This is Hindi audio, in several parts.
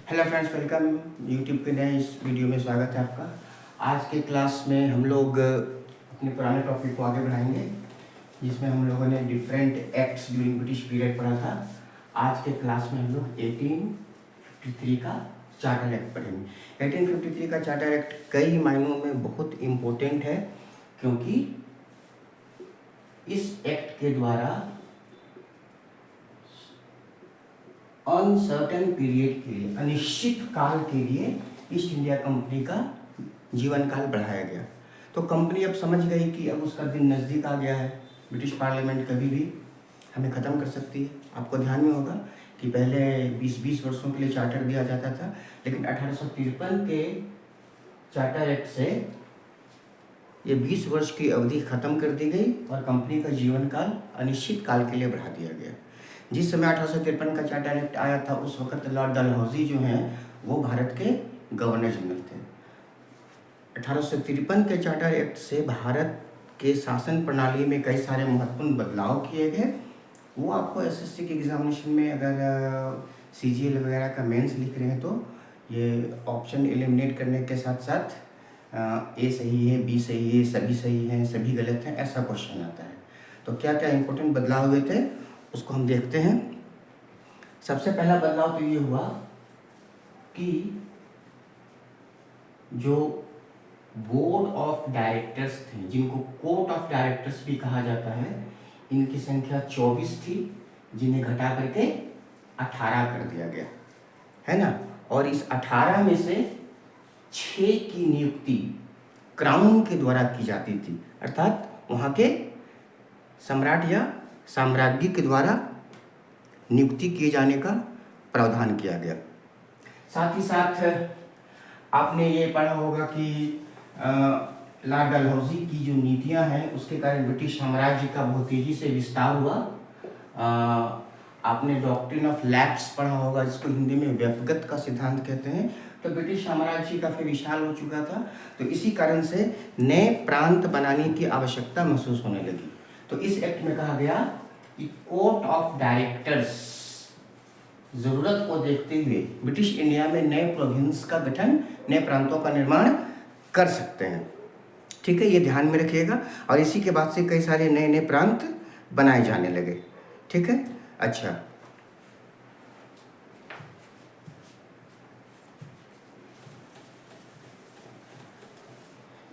Hello friends, welcome. यूट्यूब के नए इस वीडियो में स्वागत है आपका। आज के क्लास में हम लोग अपने पुराने टॉपिक को आगे बढ़ाएंगे, जिसमें हम लोगों ने different acts during British period पढ़ा था। आज के क्लास में हम लोग 1853 का चार्टर एक्ट पढ़ेंगे। 1853 का चार्टर एक्ट कई मायनों में बहुत इम्पोर्टेंट है, क्योंकि इस एक्ट के द्वारा अनसर्टेन पीरियड के लिए, अनिश्चित काल के लिए ईस्ट इंडिया कंपनी का जीवन काल बढ़ाया गया। तो कंपनी अब समझ गई कि अब उसका दिन नज़दीक आ गया है, ब्रिटिश पार्लियामेंट कभी भी हमें ख़त्म कर सकती है। आपको ध्यान में होगा कि पहले 20-20 वर्षों के लिए चार्टर दिया जाता था, लेकिन 1853 के चार्टर एक्ट से ये 20 वर्ष की अवधि ख़त्म कर दी गई और कंपनी का जीवन काल अनिश्चित काल के लिए बढ़ा दिया गया। जिस समय 1853 का चार्टर एक्ट आया था, उस वक्त लॉर्ड डलहौजी जो हैं वो भारत के गवर्नर जनरल थे। 1853 के चार्टर एक्ट से भारत के शासन प्रणाली में कई सारे महत्वपूर्ण बदलाव किए गए। वो आपको एसएससी के एग्जामिनेशन में अगर सीजीएल वगैरह का मेंस लिख रहे हैं तो ये ऑप्शन एलिमिनेट करने के साथ साथ ए सही है, बी सही है, सभी सही हैं, सभी गलत हैं, ऐसा क्वेश्चन आता है। तो क्या क्या इंपॉर्टेंट बदलाव हुए थे उसको हम देखते हैं। सबसे पहला बदलाव तो ये हुआ कि जो बोर्ड ऑफ डायरेक्टर्स थे, जिनको कोर्ट ऑफ डायरेक्टर्स भी कहा जाता है, इनकी संख्या 24 थी, जिन्हें घटा करके 18 कर दिया गया, है ना। और इस 18 में से 6 की नियुक्ति क्राउन के द्वारा की जाती थी, अर्थात वहाँ के सम्राट या साम्राज्ञी के द्वारा नियुक्ति किए जाने का प्रावधान किया गया। साथ ही साथ आपने ये पढ़ा होगा कि लॉर्ड डलहौजी की जो नीतियां हैं उसके कारण ब्रिटिश साम्राज्य का बहुत तेजी से विस्तार हुआ। आपने डॉक्ट्रिन ऑफ लैप्स पढ़ा होगा, जिसको हिंदी में व्यक्तिगत का सिद्धांत कहते हैं। तो ब्रिटिश साम्राज्य काफ़ी विशाल हो चुका था, तो इसी कारण से नए प्रांत बनाने की आवश्यकता महसूस होने लगी। तो इस एक्ट में कहा गया कि कोर्ट ऑफ डायरेक्टर्स जरूरत को देखते हुए ब्रिटिश इंडिया में नए प्रोविंस का गठन, नए प्रांतों का निर्माण कर सकते हैं। ठीक है, ये ध्यान में रखिएगा। और इसी के बाद से कई सारे नए नए प्रांत बनाए जाने लगे। ठीक है, अच्छा,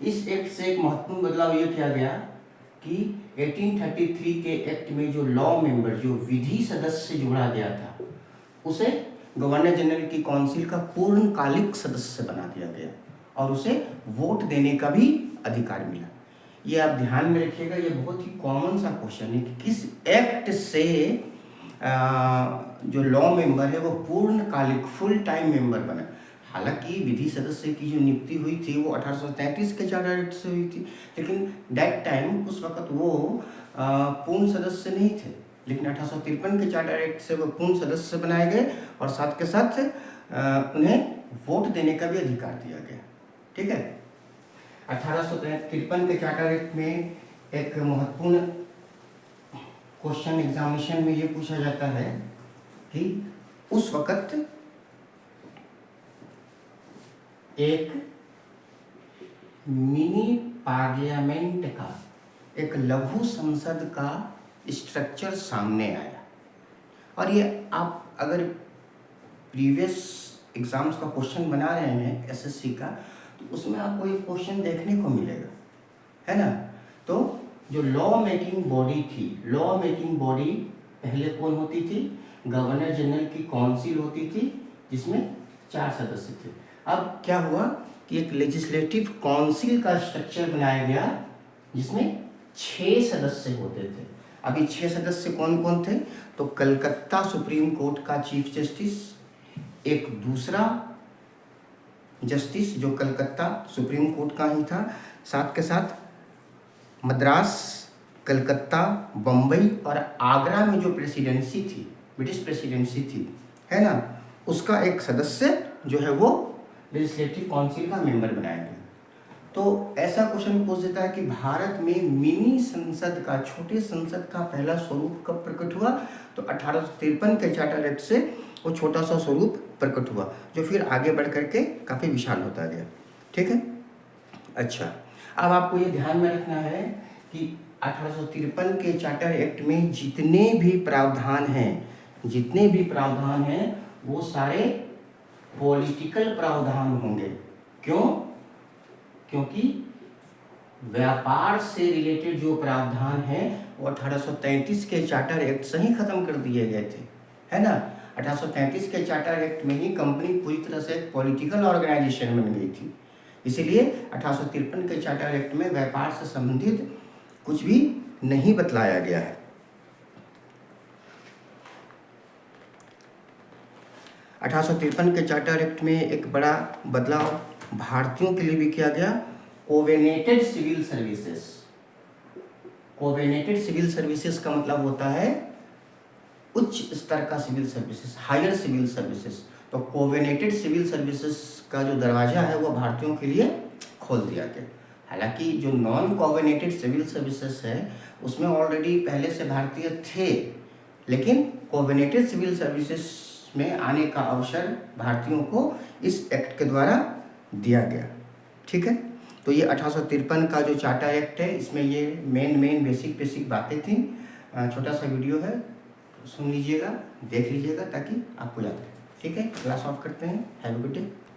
इस एक्ट से एक महत्वपूर्ण बदलाव यह किया गया कि 1833 के एक्ट में जो लॉ मेंबर, जो विधि सदस्य जोड़ा गया था, उसे गवर्नर जनरल की काउंसिल का पूर्णकालिक सदस्य बना दिया गया और उसे वोट देने का भी अधिकार मिला। ये आप ध्यान में रखिएगा, ये बहुत ही कॉमन सा क्वेश्चन है कि किस एक्ट से जो लॉ मेंबर है वो पूर्णकालिक फुल टाइम मेंबर बना। हालांकि विधि सदस्य की जो नियुक्ति हुई थी वो 1833 के चार्टर एक्ट से हुई थी, लेकिन दैट टाइम, उस वक्त वो पूर्ण सदस्य नहीं थे, लेकिन 1853 के चार्टर एक्ट से वो पूर्ण सदस्य बनाए गए और साथ के साथ उन्हें वोट देने का भी अधिकार दिया गया। ठीक है, 1853 के चार्टर एक्ट में एक महत्वपूर्ण क्वेश्चन एग्जामिनेशन में ये पूछा जाता है कि उस वक्त एक मिनी पार्लियामेंट का, एक लघु संसद का स्ट्रक्चर सामने आया। और ये आप अगर प्रीवियस एग्जाम्स का क्वेश्चन बना रहे हैं एसएससी का, तो उसमें आपको एक क्वेश्चन देखने को मिलेगा, है ना। तो जो लॉ मेकिंग बॉडी थी, लॉ मेकिंग बॉडी पहले कौन होती थी? गवर्नर जनरल की काउंसिल होती थी, जिसमें 4 सदस्य थे। अब क्या हुआ कि एक लेजिस्लेटिव काउंसिल का स्ट्रक्चर बनाया गया, जिसमें 6 सदस्य होते थे। अभी 6 सदस्य कौन कौन थे? तो कलकत्ता सुप्रीम कोर्ट का चीफ जस्टिस, एक दूसरा जस्टिस जो कलकत्ता सुप्रीम कोर्ट का ही था, साथ के साथ मद्रास, कलकत्ता, बम्बई और आगरा में जो प्रेसिडेंसी थी, ब्रिटिश प्रेसिडेंसी थी, है ना, उसका एक सदस्य जो है वो लेजिस्लेटिव काउंसिल का मेंबर बनाया गया। तो ऐसा क्वेश्चन पूछ देता है कि भारत में मिनी संसद का, छोटे संसद का पहला स्वरूप कब प्रकट हुआ? तो 1853 के चार्टर एक्ट से वो छोटा सा स्वरूप प्रकट हुआ, जो फिर आगे बढ़ करके काफ़ी विशाल होता गया। ठीक है। अच्छा, अब आपको ये ध्यान में रखना है कि 1853 के चार्टर एक्ट में जितने भी प्रावधान हैं वो सारे पॉलिटिकल प्रावधान होंगे। क्यों? क्योंकि व्यापार से रिलेटेड जो प्रावधान हैं वो 1833 के चार्टर एक्ट से ही खत्म कर दिए गए थे, है ना। 1833 के चार्टर एक्ट में ही कंपनी पूरी तरह से एक पॉलिटिकल ऑर्गेनाइजेशन बन गई थी। इसीलिए 1853 के चार्टर एक्ट में व्यापार से संबंधित कुछ भी नहीं बतलाया गया है। 1853 के चार्टर एक्ट में एक बड़ा बदलाव भारतीयों के लिए भी किया गया, covenanted civil services. Covenanted civil services का मतलब होता है उच्च स्तर का civil services, higher civil services. तो कोवेनेटेड सिविल सर्विसेज का जो दरवाजा है वो भारतीयों के लिए खोल दिया गया। हालांकि जो नॉन कोवेनेटेड सिविल सर्विसेज है उसमें ऑलरेडी पहले से भारतीय थे, लेकिन कोवेनेटेड सिविल सर्विसेज में आने का अवसर भारतीयों को इस एक्ट के द्वारा दिया गया। ठीक है। तो ये 1853 का जो चार्टर एक्ट है, इसमें ये मेन बेसिक बातें थी। छोटा सा वीडियो है, सुन लीजिएगा, देख लीजिएगा ताकि आपको याद रहे। ठीक है, क्लास ऑफ करते हैं। Have a good day.